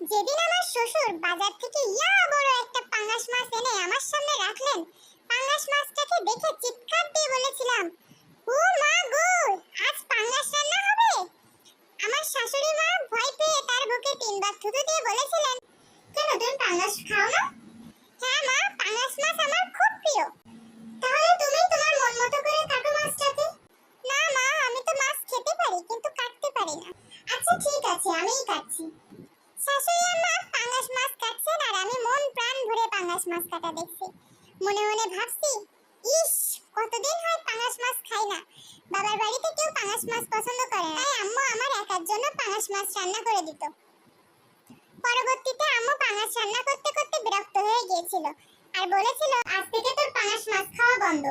যেদিন আমার শ্বশুর বাজার থেকে বড় একটা পাঙ্গাস মাছ এনে আমার সামনে রাখলেন, পাঙ্গাস মাছটাকে দেখে চিৎকার দিয়ে বলেছিলাম, ও মা গো, আজ পাঙ্গাস রান্না হবে। আমার শাশুড়ি মা ভয় পেয়ে তার বুকে তিনবার থুতু দিয়ে বলেছিলেন, কেন তুমি পাঙ্গাস খাও না? হ্যাঁ মা, পাঙ্গাস মাছ আমার খুব প্রিয়। তাহলে তুমি তোমার মন মতো করে কাটো মাছটাকে। না মা, আমি তো মাছ খেতে পারি কিন্তু কাটতে পারি না। আচ্ছা ঠিক আছে, আমিই কাটছি। শাশুড়ি আম্মা পাঙ্গাস মাছ কাটছেন আর আমি মন প্রাণ ভরে পাঙ্গাস মাছ কাটা দেখছি। মনে মনে ভাবছি, ইস, কতদিন হয় পাঙ্গাস মাছ খাই না। বাবার বাড়িতে কেউ পাঙ্গাস মাছ পছন্দ করে না, তাই আম্মু আমার একার জন্য পাঙ্গাস মাছ রান্না করে দিত। পরবর্তীতে আম্মু পাঙ্গাস রান্না করতে করতে বিরক্ত হয়ে গিয়েছিল আর বলেছিল, আজ থেকে তোর পাঙ্গাস মাছ খাওয়া বন্ধ।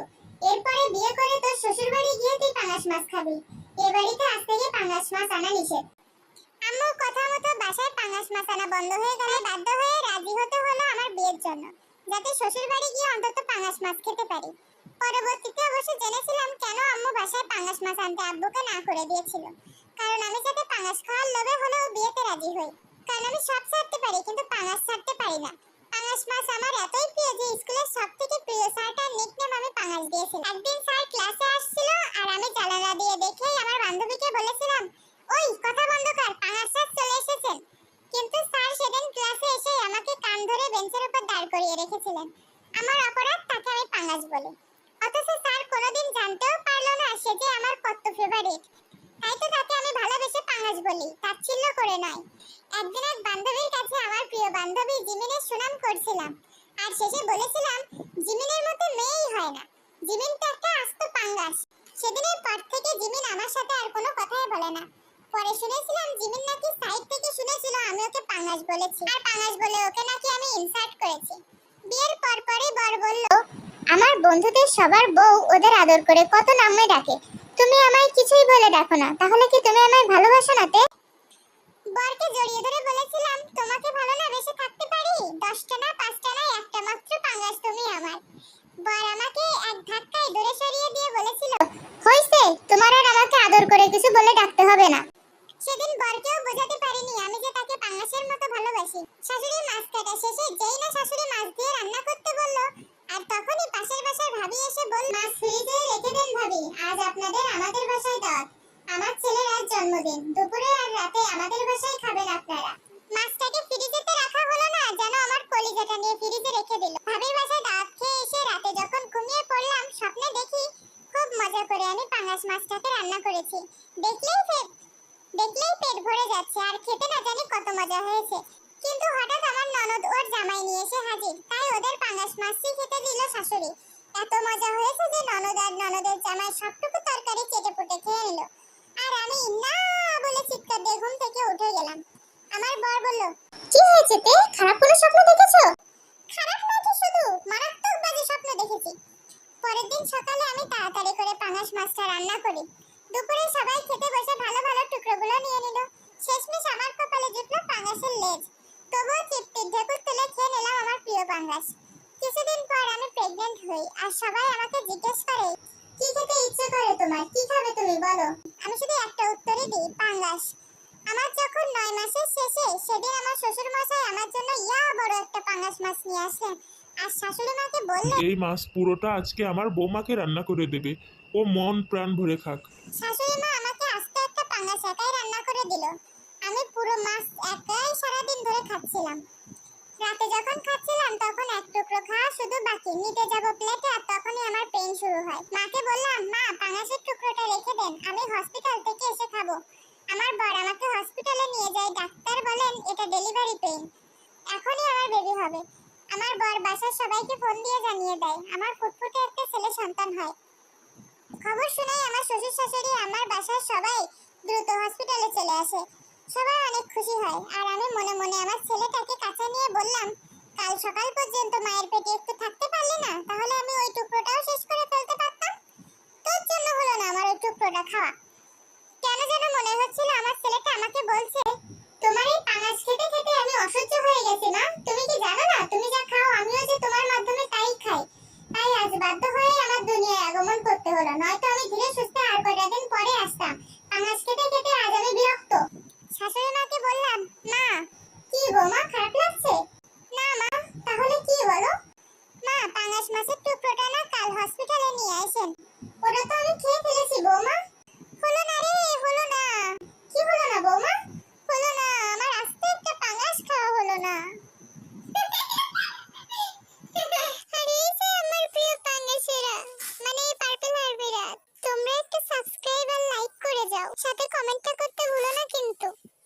এরপরে বিয়ে করে তোর শ্বশুর বাড়ি গিয়ে তুই পাঙ্গাস মাছ খাবি। এই বাড়িতে আজ থেকে পাঙ্গাস মাছ আনা নিষেধ। আম্মুর কথা মতো বাসায় পাঙ্গাস মাছ আনা বন্ধ হয়ে গেলে বাধ্য হয়ে রাজি হতে হলো আমার বিয়ের জন্য, যাতে শ্বশুর বাড়ি গিয়ে অন্তত পাঙ্গাস মাছ খেতে পারি। পরবর্তীতে অবশ্য জেনেছিলাম কেন আম্মু বাসায় পাঙ্গাস মাছ আনতে আব্বুকে না করে দিয়েছিল, কারণ আমি যাতে পাঙ্গাস খাওয়ার লোভে হলেও বিয়েতে রাজি হই। কারণ আমি সব ছাড়তে পারি কিন্তু পাঙ্গাস ছাড়তে পারি না। পাঙ্গাস মাছ আমার এতই প্রিয় যে স্কুলের সবথেকে প্রিয় স্যারটার নিকনেম আমি পাঙ্গাস দিয়েছিলাম। একদিন স্যার ক্লাসে আসছিল আর আমি জানালা দিয়ে দেখেই আমার বান্ধবীকে বলেছিলাম, ওই কথা বন্ধ কর, পাঙ্গাস মাছ চলে এসেছেন। কিন্তু স্যার সেদিন ক্লাসে এসে আমাকে কান ধরে বেঞ্চের উপর দাঁড় করিয়ে রেখেছিলেন। আমার অপরাধ, তাকে আমি পাঙ্গাস বলি। অথচ স্যার কোনোদিন জানতেও পারলো না সে যে আমার কত ফেভারিট। তাই তো তাকে আমি ভালোবেসে পাঙ্গাস বলি, তাচ্ছিল্য করে নয়। একদিন এক বান্ধবীর কাছে আমার প্রিয় বান্ধবী জিমিনের সুনাম করছিলাম আর শেষে বলেছিলাম, জিমিনের মতো মেয়েই হয় না, জিমিন তো একটা আস্ত পাঙ্গাস। সেদিনের পর থেকে জিমিন আমার সাথে আর কোনো কথাই বলে না। পরে শুনেছিলাম জিমিন নাকি সাইড থেকে শুনেছিল আমি ওকে পাঙ্গাস বলেছি আর পাঙ্গাস বলে ওকে নাকি আমি ইনসাল্ট করেছি। বিয়ের পরপরই বর বলল, আমার বন্ধুদের সবার বউ ওদের আদর করে কত নামে ডাকে, তুমি আমায় কিছুই বলে ডাকো না, তাহলে কি তুমি আমায় ভালোবাসো না? তে বরকে জড়িয়ে ধরে বলেছিলাম, তোমাকে ভালো না বেশি থাকতে পারি, 10টা না 5টা না, একটা মাত্র পাঙ্গাস তুমি আমার। বর আমাকে এক ধাক্কায় দূরে সরিয়ে দিয়ে বলেছিল, হইছে, তোমার আর আমাকে আদর করে কিছু বলে ডাকতে হবে না। সেদিন বরকেও বোঝাতে পারিনি আমি যে তাকে পাঙ্গাসের মতো ভালোবাসি। শাশুড়ি মাছ কাটা শেষে যেই না শাশুড়ি মাছ দিয়ে রান্না করতে বলল, আর তখনই পাশের বাসার ভাবি এসে বলল, মাছ ফ্রিজে রেখে দেন ভাবি, আজ আপনাদের আমাদের বাসায় দাওয়াত। আমার ছেলের আজ জন্মদিন, দুপুরে আর রাতে আমাদের বাসায় খাবেন আপনারা। মাছটাকে ফ্রিজেতে রাখা হলো না, যেন আমার কলিজাটা নিয়ে ফ্রিজে রেখে দিল। ভাবির বাসায় দাওয়াত খেয়ে এসে রাতে যখন ঘুমিয়ে পড়লাম, স্বপ্নে দেখি খুব মজা করে আমি পাঙ্গাস মাছটাকে রান্না করেছি। দেখলেই পেট ভরে যাচ্ছে আর খেতে না জানি কত মজা হয়েছে। কিন্তু হঠাৎ আমার ননদ ওর জামাই নিয়ে এসে হাজির, তাই ওদের পাঙ্গাস মাছই খেতে দিল শাশুড়ি। এত মজা হয়েছে যে ননদ আর ননদের জামাই সবটুকু তরকারি চেটে পুটে খেয়ে নিল, আর আমি না বলে চিৎকার দিয়ে ঘুম থেকে উঠে গেলাম। আমার বর বলল, কি হয়েছে তে, খারাপ কোনো স্বপ্ন দেখেছো? খারাপ নয় তো, শুধু মারাত্মক বাজে স্বপ্ন দেখেছি। পরের দিন সকালে আমি তাড়াতাড়ি করে পাঙ্গাস মাছটা রান্না করি। দুপুরে সবাই খেতে বসে ভালো ভালো টুকরোগুলো নিয়ে নিল। শেষমেশ আমার কপালে জুটলো পাঙ্গাসের লেজ। তবুও তৃপ্তির ঢেকুর তুলে খেয়ে নিলাম আমার প্রিয় পাঙ্গাস। কিছুদিন পর আমি প্রেগন্যান্ট হই আর সবাই আমাকে জিজ্ঞেস করে, কি খেতে ইচ্ছে করে তোমার, কি খাবে তুমি বলো? আমি শুধু একটা উত্তরই দিই, পাঙ্গাস। আমার যখন 9 মাসের শেষে, সেদিন আমার শ্বশুর মশাই আমার জন্য বড় একটা পাঙ্গাস মাছ নিয়ে আসলেন আর শাশুড়ি মাকে বললেন, এই মাছ পুরোটা আজকে আমার বৌমাকে রান্না করে দেবে, ও মন প্রাণ ভরে খাক। শাশুড়ি মা আমাকে আস্ত একটা পাঙ্গাস একাই রান্না করে দিল। আমি পুরো মাছ একাই সারাদিন ধরে খাচ্ছিলাম। রাতে যখন খাচ্ছিলাম তখন এক টুকরো খাওয়া শুধু বাকি, নিতে যাব প্লেটে আর তখনই আমার পেইন শুরু হয়। মাকে বললাম, মা পাঙ্গাসের টুকরোটা রেখে দেন, আমি হসপিটাল থেকে এসে খাবো। আমার বর আমাকে হসপিটালে নিয়ে যায়, ডাক্তার বলেন এটা ডেলিভারি পেইন, এখনই আমার বেবি হবে। আমার বর বাসার সবাইকে ফোন দিয়ে জানিয়ে দেয় আমার ফুটফুটে একটা ছেলে সন্তান হয়। খবর শুনেই আমার শ্বশুর শাশুড়ি আমার বাসার সবাই দ্রুত হসপিটালে চলে আসে। সবাই অনেক খুশি হয় আর আমি মনে মনে আমার ছেলেটাকে কাছে নিয়ে বললাম, কাল সকাল পর্যন্ত মায়ের পেটে একটু থাকতে পারলে না, তাহলে আমি ওই টুকরোটাও শেষ করে ফেলতে পারতাম। তোর জন্য হলো না আমার ওই টুকরোটা খাওয়া। কেন যেন মনে হচ্ছিল আমার ছেলেটা আমাকে বলছে, তোমার এই পাঙ্গাস খেতে খেতে আমি অসহ্য হয়ে গেছি মা, তুমি কি জানো না তুমি যা খাও আমিও যে তোমার মাধ্যমে তাই খাই, তাই আজ বাধ্য হয়ে আমার দুনিয়ায় আগমন করতে হলো, নয়তো আমি ধীরে সুস্থে আর কয়টা দিন পরে আসতাম। পাঙ্গাস খেতে খেতে আজ আমি বিরক্ত। শাশুড়ি মাকে বললাম, মা কি বৌমা, খারাপ লাগছে? না মা, তাহলে কি বলো? মা, পাঙাশ মাছের টুকরোটা না কাল হসপিটালে নিয়ে আসেন। ওটা তো আমি খেয়ে ফেলেছি বৌমা।